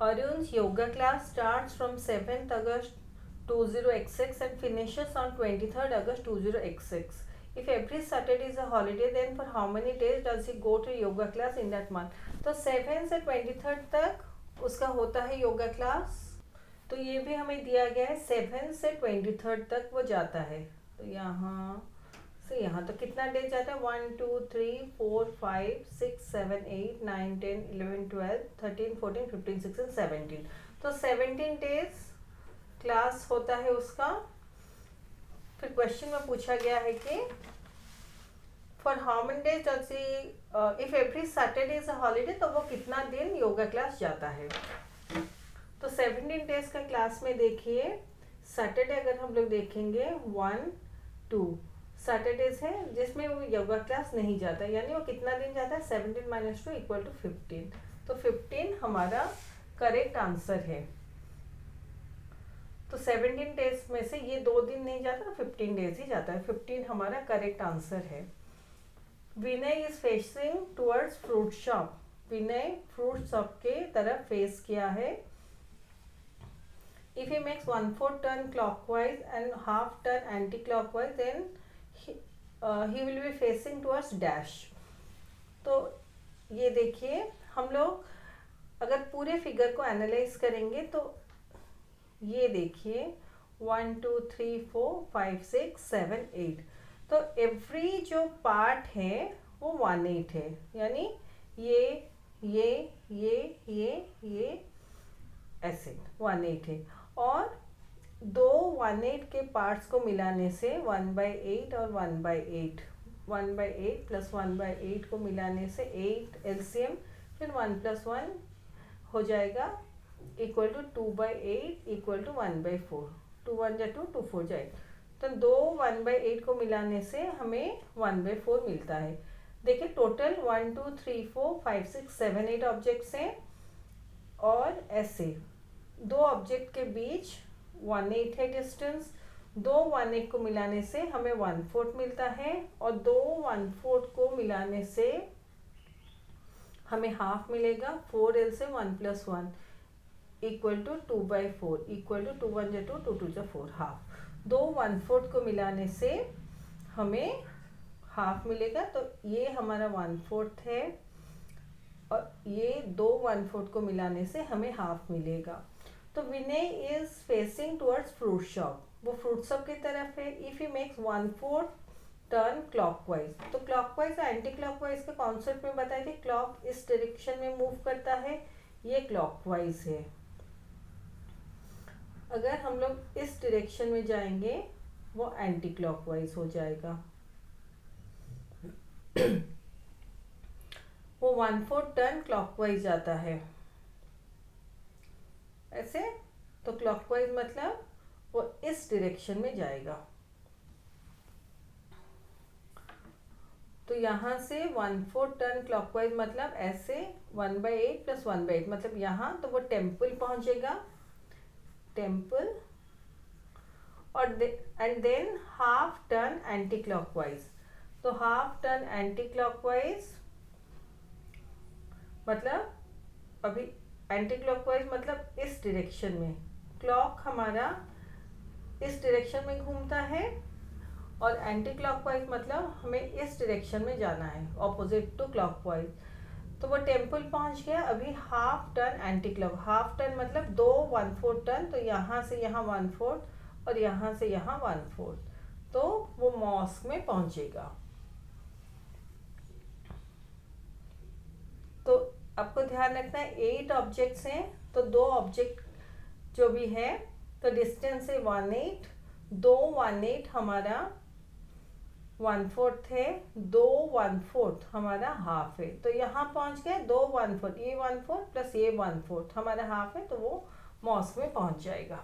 Arun's yoga class starts from 7th August 20XX and finishes on 23rd August 20XX. If every Saturday is a holiday, then for how many days does he go to yoga class in that month? तो 7 से 23rd तक उसका होता है yoga class. तो ये भी हमें दिया गया है 7 से 23rd तक वो जाता है. तो यहाँ से यहाँ तो कितना डेज जाता है? 1 2 3 4 5 6 7 8 9 10 11 12 13 14 15 16 17. तो 17 डेज क्लास होता है उसका. फिर क्वेश्चन में पूछा गया है कि for how many days does he if every Saturday is a holiday, तो वो कितना दिन योगा क्लास जाता है. तो 17 डेज का क्लास में देखिए, सैटरडे अगर हम लोग देखेंगे 1 2 सैटरडेज है जिसमें वो योगा क्लास नहीं जाता, यानी वो कितना दिन जाता है? 17 - 2 = 15. तो 15 हमारा करेक्ट आंसर है. तो 17 डेज में से ये 2 दिन नहीं जाता, तो 15 डेज ही जाता है. 15 हमारा करेक्ट आंसर है. Vinay is facing towards fruit shop. Vinay fruit shop के तरफ फेस किया है. If he makes 1/4 turn clockwise and half turn anti-clockwise, then he will be facing towards dash. तो ये देखिए, हम लोग अगर पूरे फिगर को एनालाइज करेंगे तो ये देखिए 1 2 3 4 5 6 7 8. तो एवरी जो पार्ट है वो 1/8 है, यानी ये ऐसे 1/8 है. और दो 1/8 के पार्ट्स को मिलाने से 1/8 और 1/8 1/8 प्लस 1/8 को मिलाने से 8 एलसीएम, फिर 1 + 1 हो जाएगा इक्वल टू 2/8 इक्वल टू 1/4. 2 1 जा 2 2 4 जाएगा. तो दो 1/8 को मिलाने से हमें 1/4 मिलता है. देखिए टोटल 1 2 3 4 5 6 7 8 ऑब्जेक्ट्स हैं, और ऐसे दो ऑब्जेक्ट के बीच 1/8 है डिस्टेंस. दो 1/8 को मिलाने से हमें 1/4 मिलता है, और दो 1/4 को मिलाने से हमें हाफ मिलेगा. 4l से 1 + 1 इक्वल टू 2/4 इक्वल टू 2 1 जा 2 2 2 जा 4 हाफ. दो 1/4 को मिलाने से हमें हाफ मिलेगा. तो ये हमारा 1/4 है, और ये दो 1/4 को मिलाने से हमें हाफ मिलेगा. तो Vinay is facing towards fruit shop. वो फ्रूट शॉप की तरफ है. If he makes 1/4 turn clockwise. तो क्लॉकवाइज और एंटी क्लॉकवाइज के कॉन्सेप्ट में बताया कि क्लॉक इस डायरेक्शन में मूव करता है, ये क्लॉकवाइज है. अगर हम लोग इस डायरेक्शन में जाएंगे वो एंटी क्लॉकवाइज हो जाएगा. वो 1/4 टर्न क्लॉकवाइज जाता है ऐसे. तो क्लॉकवाइज मतलब वो इस डायरेक्शन में जाएगा. तो यहाँ से 1/4 टर्न क्लॉकवाइज मतलब ऐसे 1/8 प्लस 1/8 मतलब यहाँ, तो वो टेम्पल पहुंचेगा, टेम्पल. और and than half turn anti clockwise. तो हाफ टर्न एंटी क्लॉकवाइज मतलब अभी एंटी क्लॉकवाइज मतलब इस डायरेक्शन में. क्लॉक हमारा इस डायरेक्शन में घूमता है, और एंटी क्लॉकवाइज मतलब हमें इस डायरेक्शन में जाना है, ऑपोजिट टू क्लॉकवाइज. तो वो टेम्पल पहुंच गया. अभी half turn anti clock. Half turn मतलब दो 1/4 टर्न. तो यहाँ से यहाँ 1/4 और यहाँ से यहाँ 1/4, तो वो मॉस्क में पहुंचेगा. तो आपको ध्यान रखना है 8 ऑब्जेक्ट्स हैं, तो दो ऑब्जेक्ट जो भी है तो डिस्टेंस है 1/8. दो 1/8 हमारा 1/4 है, दो 1/4 हमारा हाफ है. तो यहाँ पहुँच गए दो 1/4, ये 1/4 प्लस ये 1/4 हमारा हाफ है, तो वो मॉस्क में पहुँच जाएगा.